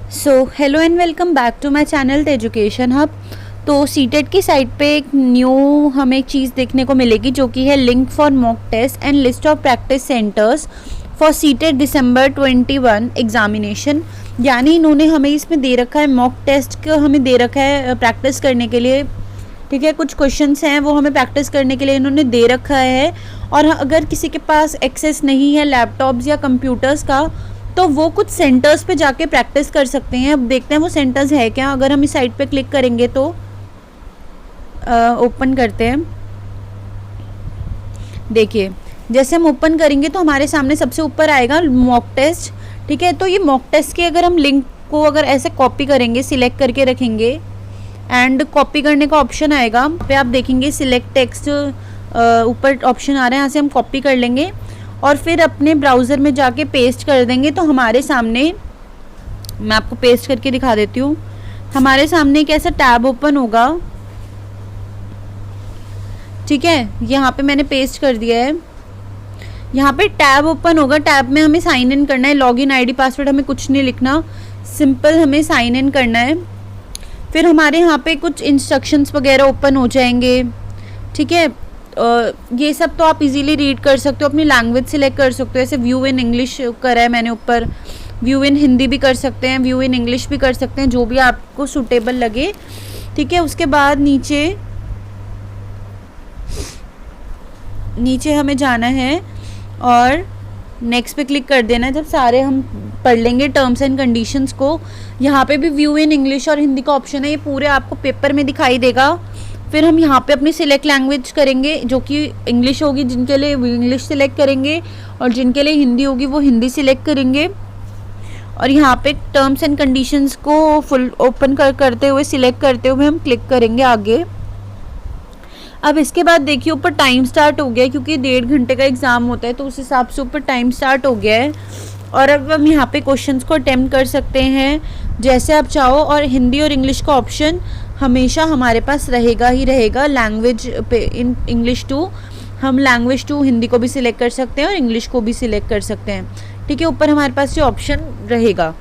So hello and welcome back to my channel the education hub. तो CTET की site पे एक new हमें एक चीज़ देखने को मिलेगी जो कि है link for mock test and list of practice centres for CTET December 21 examination. यानी इन्होंने हमें इसमें दे रखा है मॉक टेस्ट का, हमें दे रखा है प्रैक्टिस करने के लिए। ठीक है, कुछ क्वेश्चंस हैं वो हमें प्रैक्टिस करने के लिए इन्होंने दे रखा है। और अगर किसी के पास एक्सेस नहीं है लैपटॉप्स या कंप्यूटर्स का तो वो कुछ सेंटर्स पे जाके प्रैक्टिस कर सकते हैं। अब देखते हैं वो सेंटर्स है क्या। अगर हम इस साइट पे क्लिक करेंगे तो ओपन करते हैं। देखिए, जैसे हम ओपन करेंगे तो हमारे सामने सबसे ऊपर आएगा मॉक टेस्ट। ठीक है, तो ये मॉक टेस्ट के अगर हम लिंक को अगर ऐसे कॉपी करेंगे, सिलेक्ट करके रखेंगे एंड कॉपी करने का ऑप्शन आएगा पे, आप देखेंगे सिलेक्ट टेक्स्ट ऊपर ऑप्शन आ रहा है, यहाँ से हम कॉपी कर लेंगे और फिर अपने ब्राउज़र में जाके पेस्ट कर देंगे। तो हमारे सामने, मैं आपको पेस्ट करके दिखा देती हूँ, हमारे सामने एक ऐसा टैब ओपन होगा। ठीक है, यहाँ पे मैंने पेस्ट कर दिया है। यहाँ पे टैब ओपन होगा, टैब में हमें साइन इन करना है। लॉगिन आईडी पासवर्ड हमें कुछ नहीं लिखना, सिंपल हमें साइन इन करना है। फिर हमारे यहाँ पे कुछ इंस्ट्रक्शंस वगैरह ओपन हो जाएंगे। ठीक है, ये सब तो आप इजीली रीड कर सकते हो, अपनी लैंग्वेज सिलेक्ट कर सकते हो। ऐसे व्यू इन इंग्लिश करा है मैंने ऊपर, व्यू इन हिंदी भी कर सकते हैं, व्यू इन इंग्लिश भी कर सकते हैं, जो भी आपको सूटेबल लगे। ठीक है, उसके बाद नीचे हमें जाना है और नेक्स्ट पे क्लिक कर देना है। जब सारे हम पढ़ लेंगे टर्म्स एंड कंडीशंस को, यहाँ पे भी व्यू इन इंग्लिश और हिंदी का ऑप्शन है, ये पूरे आपको पेपर में दिखाई देगा। फिर हम यहाँ पे अपनी सिलेक्ट लैंग्वेज करेंगे जो कि इंग्लिश होगी, जिनके लिए इंग्लिश सिलेक्ट करेंगे और जिनके लिए हिंदी होगी वो हिंदी सिलेक्ट करेंगे। और यहाँ पे टर्म्स एंड कंडीशंस को फुल ओपन करते हुए सिलेक्ट करते हुए हम क्लिक करेंगे आगे। अब इसके बाद देखिए ऊपर टाइम स्टार्ट हो गया है, क्योंकि 1.5 घंटे का एग्ज़ाम होता है तो उस हिसाब से ऊपर टाइम स्टार्ट हो गया है। और अब हम यहाँ पे क्वेश्चंस को अटेम्प्ट कर सकते हैं जैसे आप चाहो। और हिंदी और इंग्लिश का ऑप्शन हमेशा हमारे पास रहेगा ही रहेगा। लैंग्वेज पे इन इंग्लिश टू, हम लैंग्वेज टू हिंदी को भी सिलेक्ट कर सकते हैं और इंग्लिश को भी सिलेक्ट कर सकते हैं। ठीक है, ऊपर हमारे पास ये ऑप्शन रहेगा।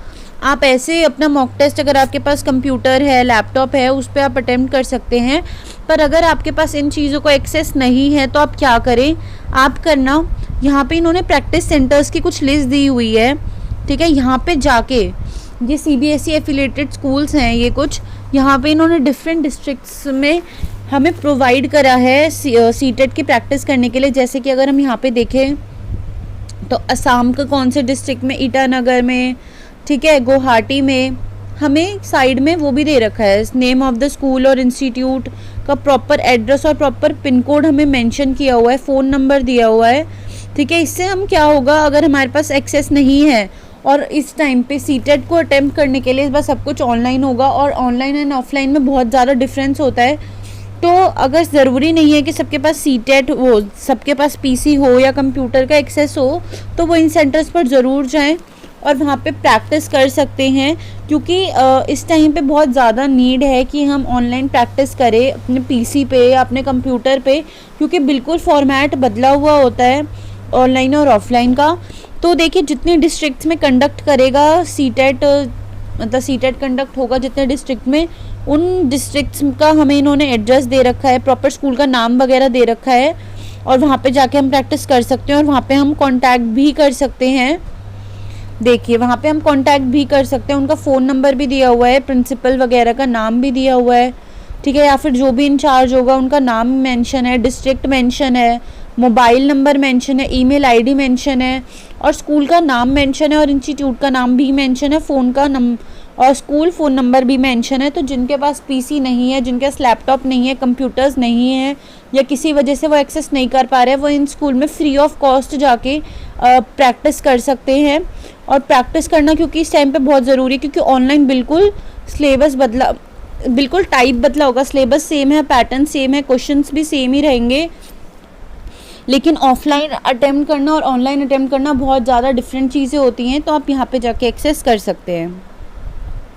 आप ऐसे अपना मॉक टेस्ट, अगर आपके पास कंप्यूटर है, लैपटॉप है, उस पर आप अटेम्प्ट कर सकते हैं। पर अगर आपके पास इन चीज़ों को एक्सेस नहीं है तो आप क्या करें, आप करना, यहाँ पे इन्होंने प्रैक्टिस सेंटर्स की कुछ लिस्ट दी हुई है। ठीक है, यहाँ पे जाके, ये CBSE एफिलेटेड स्कूल्स हैं ये कुछ, यहाँ पे इन्होंने डिफरेंट डिस्ट्रिक्ट्स में हमें प्रोवाइड करा है सीटेट की प्रैक्टिस करने के लिए। जैसे कि अगर हम यहाँ पे देखें तो असम का कौन से डिस्ट्रिक्ट में, ईटानगर में, ठीक है, गुवाहाटी में, हमें साइड में वो भी दे रखा है, नेम ऑफ द स्कूल और इंस्टीट्यूट का प्रॉपर एड्रेस और प्रॉपर पिन कोड हमें मेंशन किया हुआ है, फ़ोन नंबर दिया हुआ है। ठीक है, इससे हम क्या होगा, अगर हमारे पास एक्सेस नहीं है और इस टाइम पे सीटेट को अटेम्प्ट करने के लिए इस बार सब कुछ ऑनलाइन होगा और ऑनलाइन एंड ऑफलाइन में बहुत ज़्यादा डिफरेंस होता है। तो अगर ज़रूरी नहीं है कि सबके पास सीटेट हो, सबके पास PC हो या कंप्यूटर का एक्सेस हो, तो वो इन सेंटर्स पर ज़रूर जाएं और वहाँ पे प्रैक्टिस कर सकते हैं। क्योंकि इस टाइम पे बहुत ज़्यादा नीड है कि हम ऑनलाइन प्रैक्टिस करें अपने PC पे या अपने कंप्यूटर पे, क्योंकि बिल्कुल फॉर्मेट बदला हुआ होता है ऑनलाइन और ऑफलाइन का। तो देखिए, जितने डिस्ट्रिक्ट्स में कंडक्ट करेगा सीटेट, मतलब सीटेट कंडक्ट होगा जितने डिस्ट्रिक्ट में, उन डिस्ट्रिक्ट्स का हमें इन्होंने एड्रेस दे रखा है, प्रॉपर स्कूल का नाम वगैरह दे रखा है और वहाँ पे जाके हम प्रैक्टिस कर सकते हैं और वहाँ पे हम कांटेक्ट भी कर सकते हैं। देखिए, वहाँ पे हम कांटेक्ट भी कर सकते हैं, उनका फ़ोन नंबर भी दिया हुआ है, प्रिंसिपल वगैरह का नाम भी दिया हुआ है। ठीक है, या फिर जो भी इंचार्ज होगा उनका नाम मेंशन है, डिस्ट्रिक्ट मेंशन है, मोबाइल नंबर मेंशन है, ईमेल आईडी मेंशन है और स्कूल का नाम मेंशन है और इंस्टीट्यूट का नाम भी मेंशन है, फ़ोन का और स्कूल फ़ोन नंबर भी मेंशन है। तो जिनके पास PC नहीं है, जिनके पास लैपटॉप नहीं है, कंप्यूटर्स नहीं है या किसी वजह से वो एक्सेस नहीं कर पा रहे हैं, वो इन स्कूल में फ्री ऑफ कॉस्ट जाके प्रैक्टिस कर सकते हैं। और प्रैक्टिस करना क्योंकि इस टाइम पे बहुत ज़रूरी है, क्योंकि ऑनलाइन बिल्कुल सिलेबस बदला, बिल्कुल टाइप बदला होगा, सिलेबस सेम है, पैटर्न सेम है, क्वेश्चंस भी सेम ही रहेंगे, लेकिन ऑफलाइन अटेम्प्ट करना और ऑनलाइन अटेम्प्ट करना बहुत ज़्यादा डिफरेंट चीज़ें होती हैं। तो आप यहाँ पे जाके एक्सेस कर सकते हैं।